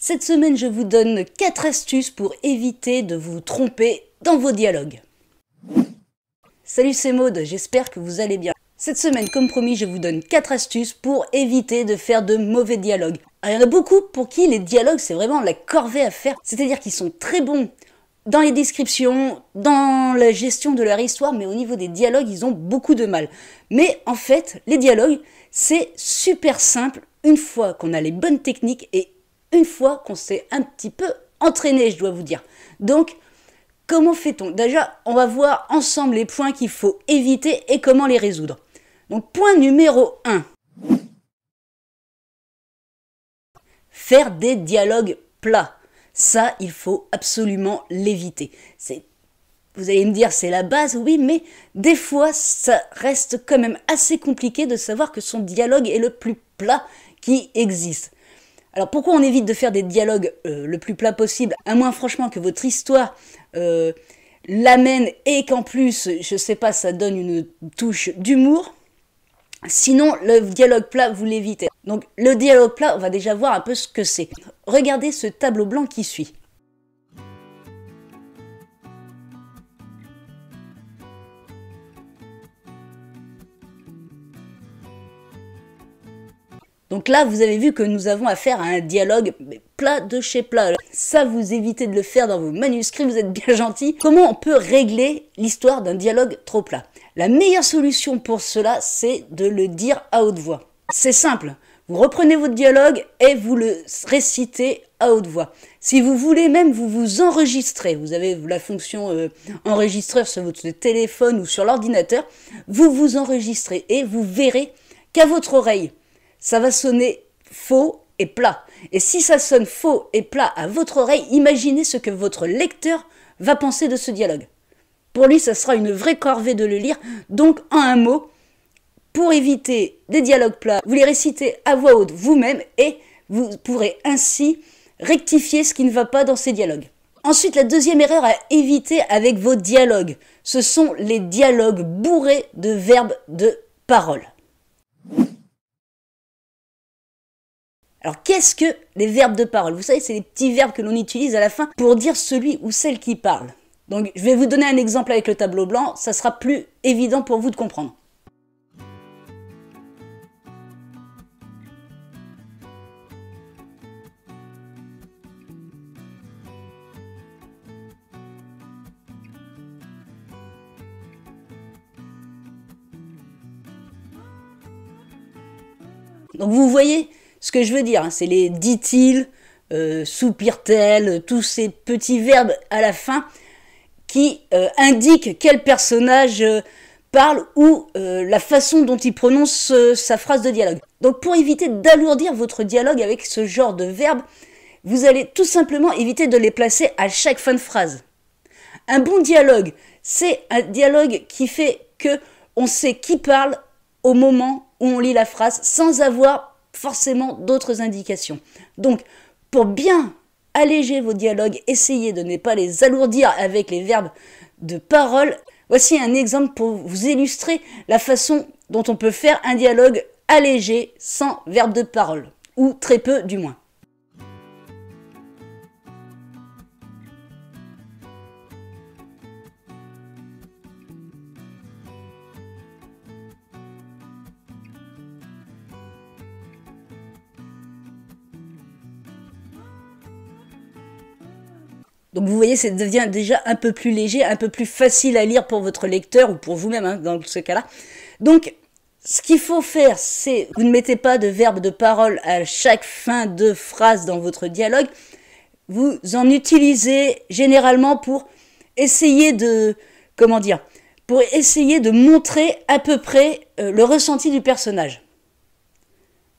Cette semaine, je vous donne 4 astuces pour éviter de vous tromper dans vos dialogues. Salut, c'est Maud, j'espère que vous allez bien. Cette semaine, comme promis, je vous donne 4 astuces pour éviter de faire de mauvais dialogues. Alors, il y en a beaucoup pour qui les dialogues, c'est vraiment la corvée à faire. C'est-à-dire qu'ils sont très bons dans les descriptions, dans la gestion de leur histoire, mais au niveau des dialogues, ils ont beaucoup de mal. Mais en fait, les dialogues, c'est super simple une fois qu'on a les bonnes techniques et une fois qu'on s'est un petit peu entraîné, je dois vous dire. Donc, comment fait-on? Déjà, on va voir ensemble les points qu'il faut éviter et comment les résoudre. Donc, point numéro 1. Faire des dialogues plats. Ça, il faut absolument l'éviter. Vous allez me dire, c'est la base, oui, mais des fois, ça reste quand même assez compliqué de savoir que son dialogue est le plus plat qui existe. Alors pourquoi on évite de faire des dialogues le plus plat possible, à moins franchement que votre histoire l'amène et qu'en plus, je sais pas, ça donne une touche d'humour. Sinon, le dialogue plat, vous l'évitez. Donc le dialogue plat, on va déjà voir un peu ce que c'est. Regardez ce tableau blanc qui suit. Donc là, vous avez vu que nous avons affaire à un dialogue plat de chez plat. Ça, vous évitez de le faire dans vos manuscrits, vous êtes bien gentils. Comment on peut régler l'histoire d'un dialogue trop plat? La meilleure solution pour cela, c'est de le dire à haute voix. C'est simple, vous reprenez votre dialogue et vous le récitez à haute voix. Si vous voulez même, vous vous enregistrez. Vous avez la fonction enregistreur sur votre téléphone ou sur l'ordinateur. Vous vous enregistrez et vous verrez qu'à votre oreille, ça va sonner faux et plat. Et si ça sonne faux et plat à votre oreille, imaginez ce que votre lecteur va penser de ce dialogue. Pour lui, ça sera une vraie corvée de le lire. Donc, en un mot, pour éviter des dialogues plats, vous les récitez à voix haute vous-même et vous pourrez ainsi rectifier ce qui ne va pas dans ces dialogues. Ensuite, la deuxième erreur à éviter avec vos dialogues, ce sont les dialogues bourrés de verbes de parole. Alors, qu'est-ce que les verbes de parole? Vous savez, c'est les petits verbes que l'on utilise à la fin pour dire celui ou celle qui parle. Donc, je vais vous donner un exemple avec le tableau blanc, ça sera plus évident pour vous de comprendre. Donc, vous voyez ce que je veux dire, hein, c'est les dit-il, soupire-t-elle, tous ces petits verbes à la fin qui indiquent quel personnage parle ou la façon dont il prononce sa phrase de dialogue. Donc pour éviter d'alourdir votre dialogue avec ce genre de verbes, vous allez tout simplement éviter de les placer à chaque fin de phrase. Un bon dialogue, c'est un dialogue qui fait que on sait qui parle au moment où on lit la phrase sans avoir forcément d'autres indications. Donc, pour bien alléger vos dialogues, essayez de ne pas les alourdir avec les verbes de parole. Voici un exemple pour vous illustrer la façon dont on peut faire un dialogue allégé sans verbe de parole, ou très peu du moins. Donc vous voyez, ça devient déjà un peu plus léger, un peu plus facile à lire pour votre lecteur ou pour vous-même hein, dans ce cas-là. Donc ce qu'il faut faire, c'est vous ne mettez pas de verbe de parole à chaque fin de phrase dans votre dialogue. Vous en utilisez généralement pour essayer de, pour essayer de montrer à peu près le ressenti du personnage.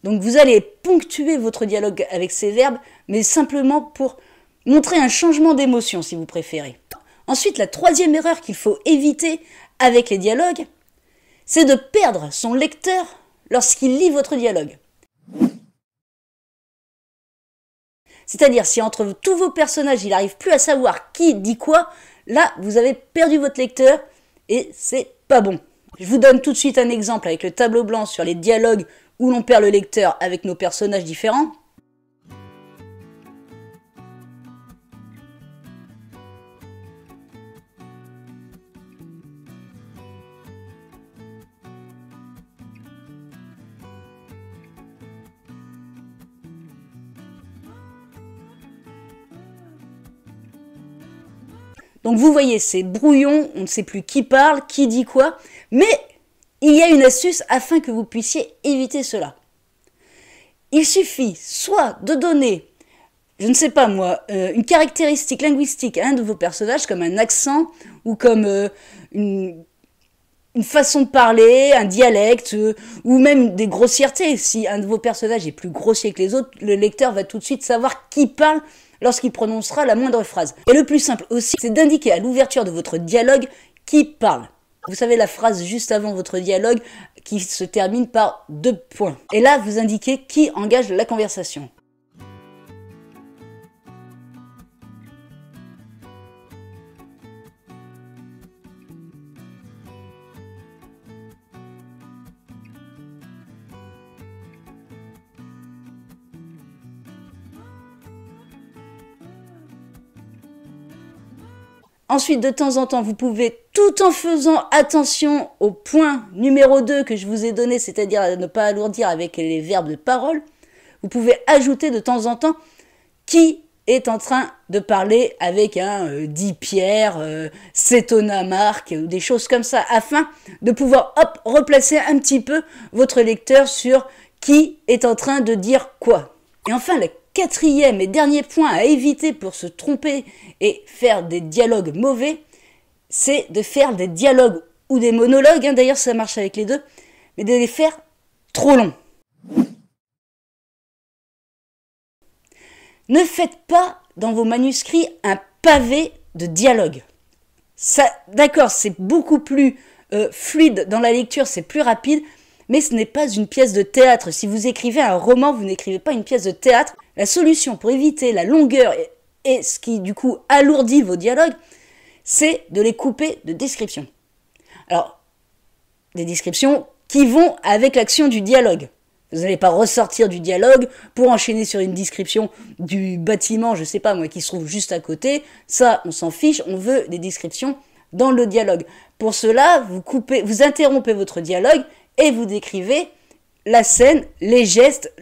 Donc vous allez ponctuer votre dialogue avec ces verbes, mais simplement pour montrer un changement d'émotion, si vous préférez. Ensuite, la troisième erreur qu'il faut éviter avec les dialogues, c'est de perdre son lecteur lorsqu'il lit votre dialogue. C'est-à-dire, si entre tous vos personnages, il n'arrive plus à savoir qui dit quoi, là, vous avez perdu votre lecteur et c'est pas bon. Je vous donne tout de suite un exemple avec le tableau blanc sur les dialogues où l'on perd le lecteur avec nos personnages différents. Donc vous voyez, c'est brouillon, on ne sait plus qui parle, qui dit quoi, mais il y a une astuce afin que vous puissiez éviter cela. Il suffit soit de donner, je ne sais pas moi, une caractéristique linguistique à un de vos personnages, comme un accent, ou comme une façon de parler, un dialecte, ou même des grossièretés. Si un de vos personnages est plus grossier que les autres, le lecteur va tout de suite savoir qui parle lorsqu'il prononcera la moindre phrase. Et le plus simple aussi, c'est d'indiquer à l'ouverture de votre dialogue qui parle. Vous savez, la phrase juste avant votre dialogue qui se termine par 2 points. Et là, vous indiquez qui engage la conversation. Ensuite, de temps en temps, vous pouvez, tout en faisant attention au point numéro 2 que je vous ai donné, c'est-à-dire ne pas alourdir avec les verbes de parole, vous pouvez ajouter de temps en temps qui est en train de parler avec un dit Pierre, s'étonna Marc, ou des choses comme ça, afin de pouvoir, replacer un petit peu votre lecteur sur qui est en train de dire quoi. Et enfin, le 4e et dernier point à éviter pour se tromper et faire des dialogues mauvais, c'est de faire des dialogues ou des monologues, d'ailleurs ça marche avec les deux, mais de les faire trop longs. Ne faites pas dans vos manuscrits un pavé de dialogue. Ça, d'accord, c'est beaucoup plus fluide dans la lecture, c'est plus rapide, mais ce n'est pas une pièce de théâtre. Si vous écrivez un roman, vous n'écrivez pas une pièce de théâtre. La solution pour éviter la longueur et ce qui du coup alourdit vos dialogues, c'est de les couper de descriptions. Alors, des descriptions qui vont avec l'action du dialogue. Vous n'allez pas ressortir du dialogue pour enchaîner sur une description du bâtiment, je sais pas moi, qui se trouve juste à côté. Ça, on s'en fiche, on veut des descriptions dans le dialogue. Pour cela, vous interrompez votre dialogue et vous décrivez la scène, les gestes,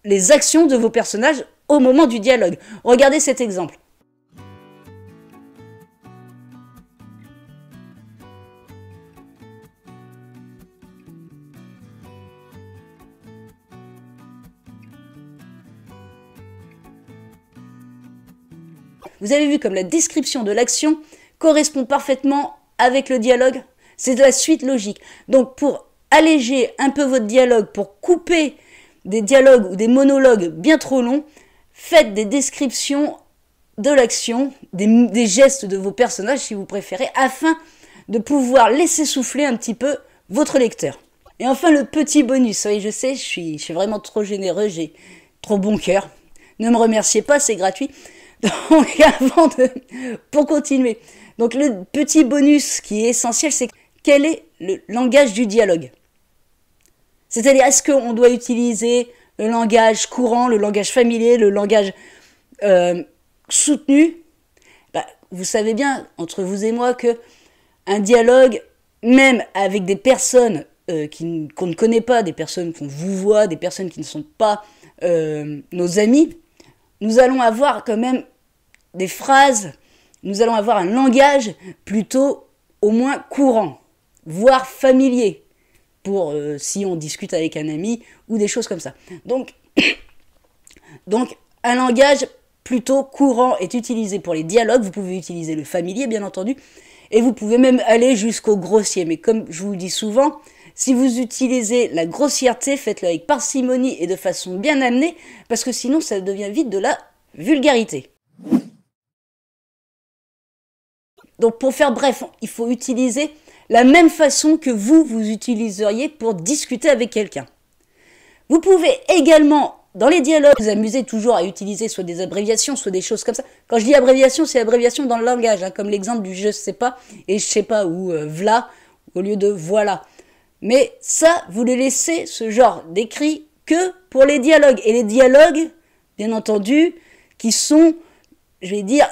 les actions de vos personnages au moment du dialogue. Regardez cet exemple. Vous avez vu comme la description de l'action correspond parfaitement avec le dialogue. C'est de la suite logique. Donc pour alléger un peu votre dialogue, pour couper des dialogues ou des monologues bien trop longs, faites des descriptions de l'action, des gestes de vos personnages si vous préférez, afin de pouvoir laisser souffler un petit peu votre lecteur. Et enfin le petit bonus, oui je sais, je suis vraiment trop généreux, j'ai trop bon cœur. Ne me remerciez pas, c'est gratuit. Donc pour continuer, donc le petit bonus qui est essentiel, c'est quel est le langage du dialogue. C'est-à-dire, est-ce qu'on doit utiliser le langage courant, le langage familier, le langage soutenu? Vous savez bien, entre vous et moi, que un dialogue, même avec des personnes qu'on ne connaît pas, des personnes qu'on vous voit, des personnes qui ne sont pas nos amis, nous allons avoir quand même des phrases, nous allons avoir un langage plutôt au moins courant, voire familier, pour si on discute avec un ami ou des choses comme ça. Donc un langage plutôt courant est utilisé pour les dialogues. Vous pouvez utiliser le familier, bien entendu, et vous pouvez même aller jusqu'au grossier. Mais comme je vous le dis souvent, si vous utilisez la grossièreté, faites-le avec parcimonie et de façon bien amenée, parce que sinon ça devient vite de la vulgarité. Donc pour faire bref, il faut utiliser la même façon que vous utiliseriez pour discuter avec quelqu'un. Vous pouvez également, dans les dialogues, vous amuser toujours à utiliser soit des abréviations, soit des choses comme ça. Quand je dis abréviation, c'est abréviation dans le langage, comme l'exemple du je sais pas et je sais pas, ou v'là au lieu de voilà. Mais ça, vous le laissez, ce genre d'écrit, que pour les dialogues. Et les dialogues, bien entendu, qui sont, je vais dire,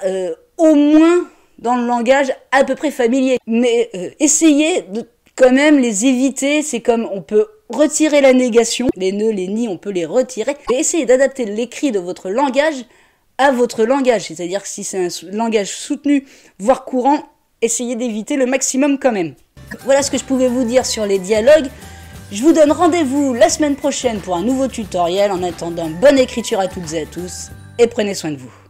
au moins dans le langage à peu près familier. Mais essayez de quand même les éviter. C'est comme on peut retirer la négation. Les ne, les ni, on peut les retirer. Et essayez d'adapter l'écrit de votre langage à votre langage. C'est-à-dire que si c'est un langage soutenu, voire courant, essayez d'éviter le maximum quand même. Voilà ce que je pouvais vous dire sur les dialogues. Je vous donne rendez-vous la semaine prochaine pour un nouveau tutoriel. En attendant, bonne écriture à toutes et à tous et prenez soin de vous.